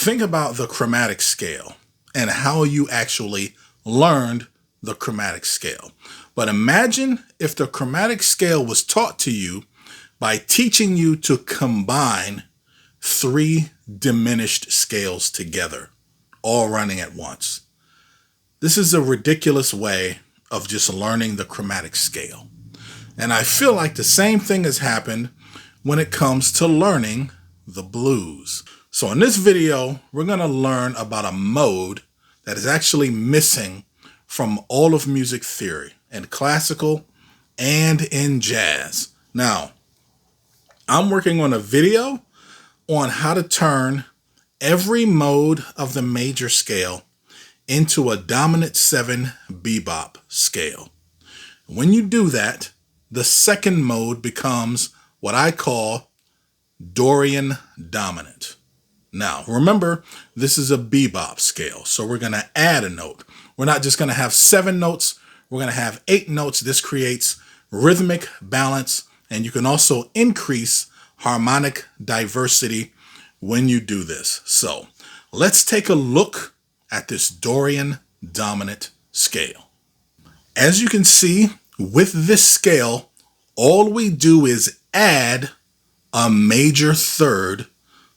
Think about the chromatic scale and how you actually learned the chromatic scale. But imagine if the chromatic scale was taught to you by teaching you to combine 3 diminished scales together, all running at once. This is a ridiculous way of just learning the chromatic scale. And I feel like the same thing has happened when it comes to learning the blues. So in this video, we're going to learn about a mode that is actually missing from all of music theory, in classical and in jazz. Now, I'm working on a video on how to turn every mode of the major scale into a dominant 7 bebop scale. When you do that, the second mode becomes what I call Dorian dominant. Now, remember, this is a bebop scale, so we're going to add a note. We're not just going to have 7 notes, we're going to have 8 notes. This creates rhythmic balance, and you can also increase harmonic diversity when you do this. So let's take a look at this Dorian dominant scale. As you can see, with this scale, all we do is add a major third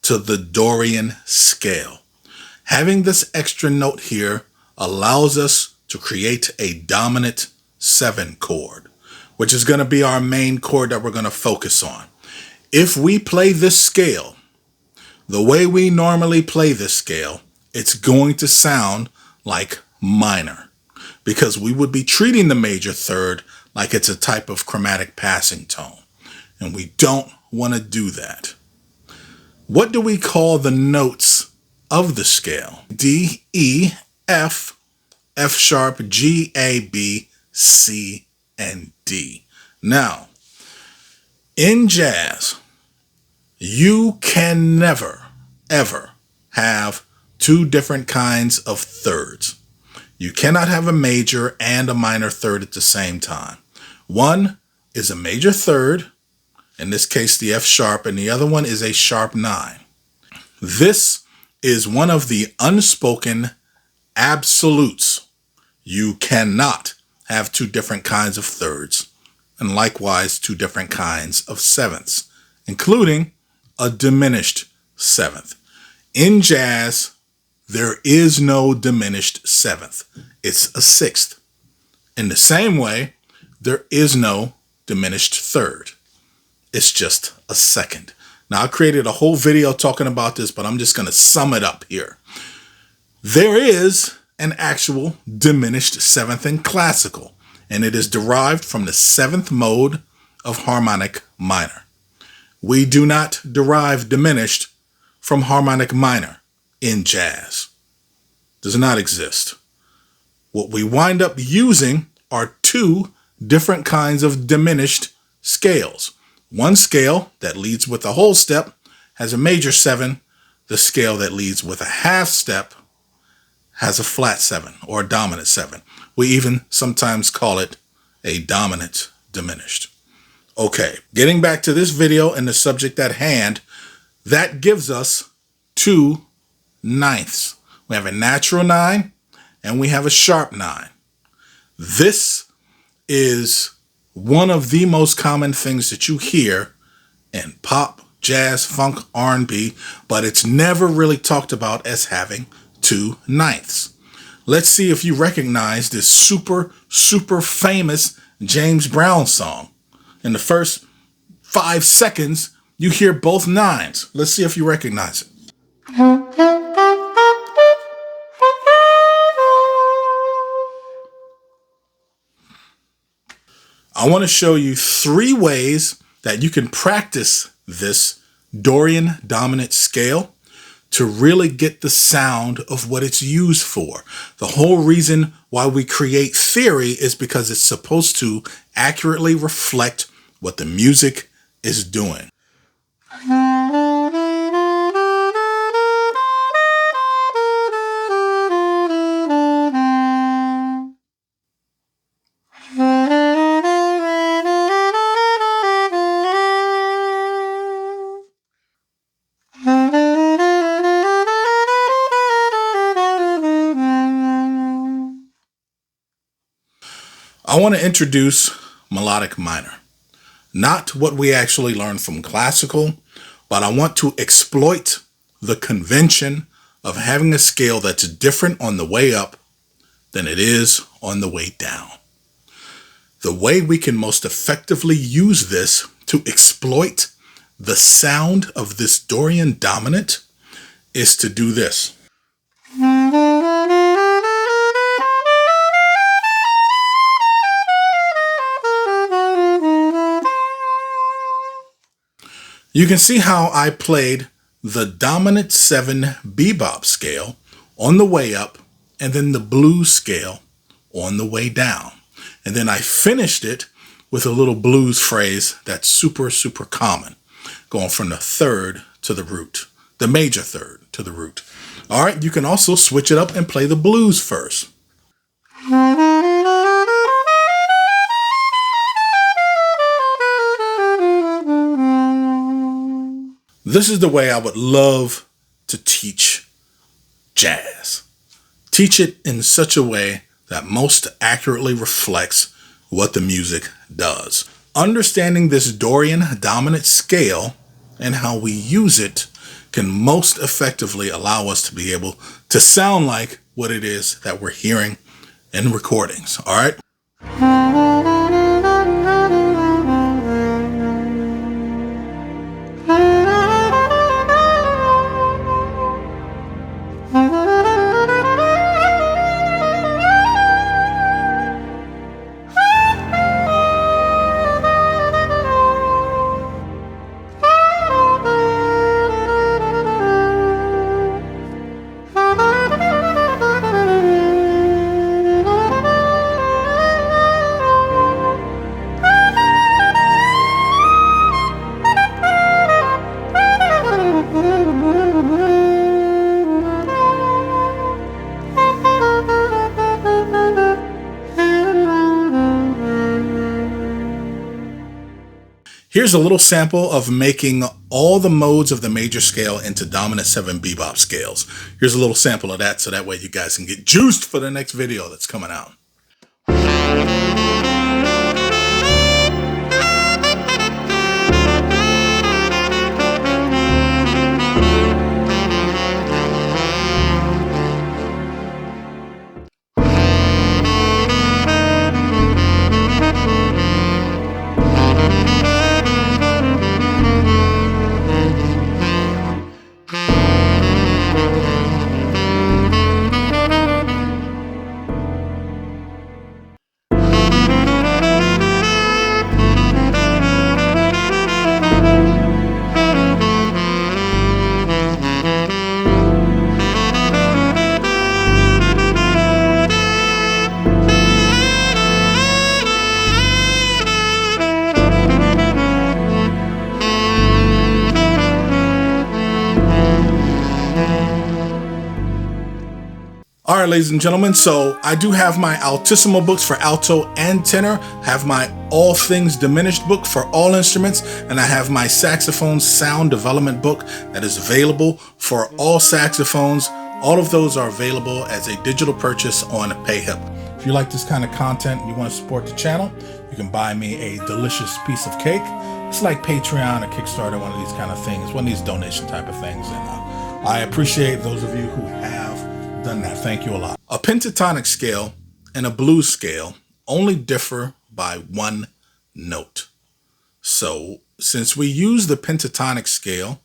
to the Dorian scale. Having this extra note here allows us to create a dominant 7 chord, which is going to be our main chord that we're going to focus on. If we play this scale the way we normally play this scale, it's going to sound like minor, because we would be treating the major third like it's a type of chromatic passing tone, and we don't want to do that. What do we call the notes of the scale? D, E, F, F sharp, G, A, B, C, and D. Now, in jazz, you can never, ever have 2 different kinds of thirds. You cannot have a major and a minor third at the same time. One is a major third, in this case the F sharp, and the other one is a sharp 9. This is one of the unspoken absolutes. You cannot have 2 different kinds of thirds, and likewise 2 different kinds of sevenths, including a diminished 7th. In jazz, there is no diminished 7th. It's a 6th. In the same way, there is no diminished 3rd. It's just a 2nd. Now, I created a whole video talking about this, but I'm just going to sum it up here. There is an actual diminished 7th in classical, and it is derived from the 7th mode of harmonic minor. We do not derive diminished from harmonic minor in jazz. Does not exist. What we wind up using are 2 different kinds of diminished scales. One scale that leads with a whole step has a major 7. The scale that leads with a half step has a flat 7 or a dominant 7. We even sometimes call it a dominant diminished. Okay, getting back to this video and the subject at hand, that gives us 2 ninths. We have a natural 9 and we have a sharp 9. This is one of the most common things that you hear in pop, jazz, funk, R&B, but it's never really talked about as having 2 ninths. Let's see if you recognize this super famous James Brown song. In the first 5 seconds, you hear both 9s. Let's see if you recognize it. I want to show you 3 ways that you can practice this Dorian dominant scale to really get the sound of what it's used for. The whole reason why we create theory is because it's supposed to accurately reflect what the music is doing. I want to introduce melodic minor. Not what we actually learned from classical, but I want to exploit the convention of having a scale that's different on the way up than it is on the way down. The way we can most effectively use this to exploit the sound of this Dorian dominant is to do this. You can see how I played the dominant 7 bebop scale on the way up and then the blues scale on the way down. And then I finished it with a little blues phrase that's super, super common, going from the third to the root, the major third to the root. All right, you can also switch it up and play the blues first. This is the way I would love to teach jazz. Teach it in such a way that most accurately reflects what the music does. Understanding this Dorian dominant scale and how we use it can most effectively allow us to be able to sound like what it is that we're hearing in recordings. All right. Here's a little sample of making all the modes of the major scale into dominant 7 bebop scales. Here's a little sample of that so that way you guys can get juiced for the next video that's coming out. All right, ladies and gentlemen, so I do have my Altissimo books for alto and tenor, have my All Things Diminished book for all instruments, and I have my Saxophone Sound Development book that is available for all saxophones. All of those are available as a digital purchase on PayHip. If you like this kind of content and you want to support the channel, you can buy me a delicious piece of cake. It's like Patreon or Kickstarter, one of these kind of things, one of these donation type of things. And I appreciate those of you who have done that. Thank you a lot. A pentatonic scale and a blues scale only differ by one note. So since we use the pentatonic scale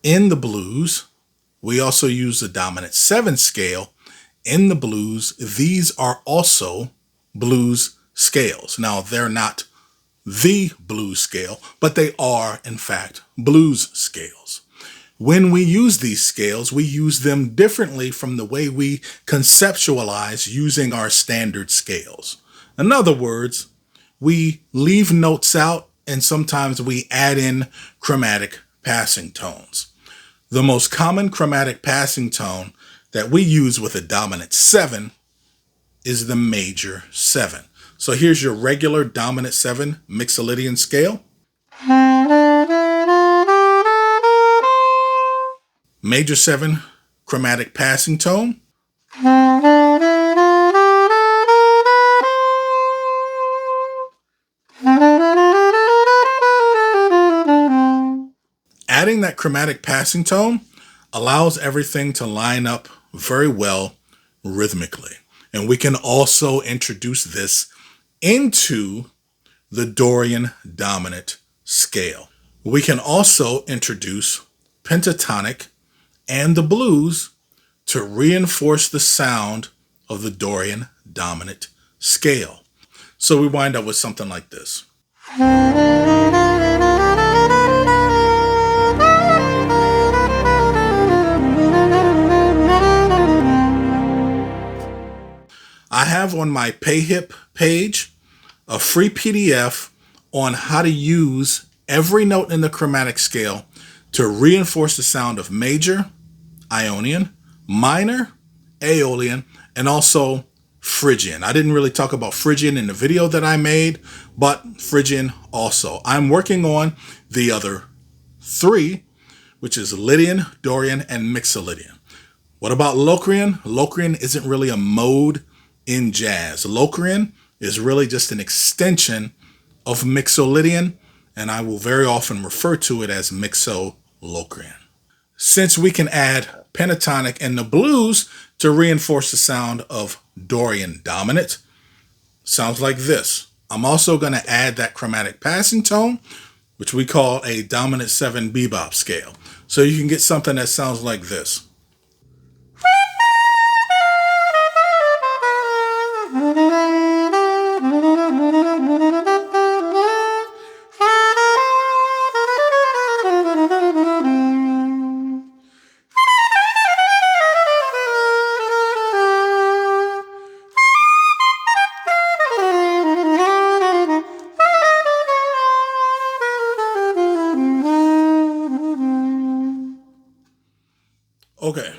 in the blues, we also use the dominant 7 scale in the blues. These are also blues scales. Now, they're not the blues scale, but they are, in fact, blues scales. When we use these scales, we use them differently from the way we conceptualize using our standard scales. In other words, we leave notes out and sometimes we add in chromatic passing tones. The most common chromatic passing tone that we use with a dominant 7 is the major 7. So here's your regular dominant 7 Mixolydian scale. Major 7 chromatic passing tone. adding that chromatic passing tone allows everything to line up very well rhythmically. And we can also introduce this into the Dorian dominant scale. We can also introduce pentatonic and the blues to reinforce the sound of the Dorian dominant scale. So we wind up with something like this. I have on my PayHip page a free PDF on how to use every note in the chromatic scale to reinforce the sound of major, Ionian, minor, Aeolian, and also Phrygian. I didn't really talk about Phrygian in the video that I made, but Phrygian also. I'm working on the other three, which is Lydian, Dorian, and Mixolydian. What about Locrian? Locrian isn't really a mode in jazz. Locrian is really just an extension of Mixolydian, and I will very often refer to it as Mixo-Locrian. Since we can add pentatonic and the blues to reinforce the sound of Dorian dominant, sounds like this. I'm also going to add that chromatic passing tone, which we call a dominant 7 bebop scale. So you can get something that sounds like this. Okay.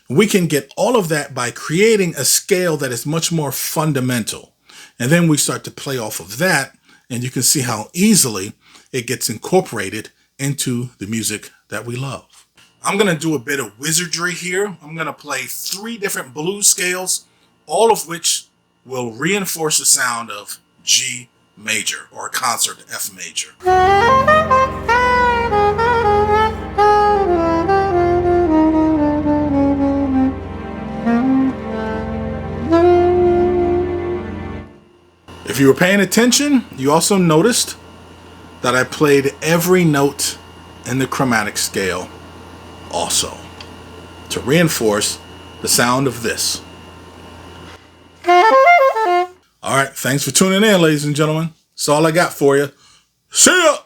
We can get all of that by creating a scale that is much more fundamental. And then we start to play off of that, and you can see how easily it gets incorporated into the music that we love. I'm going to do a bit of wizardry here. I'm going to play 3 different blues scales, all of which will reinforce the sound of G major or concert F major. If you were paying attention, you also noticed that I played every note in the chromatic scale also to reinforce the sound of this. All right, thanks for tuning in, ladies and gentlemen. That's all I got for you. See ya!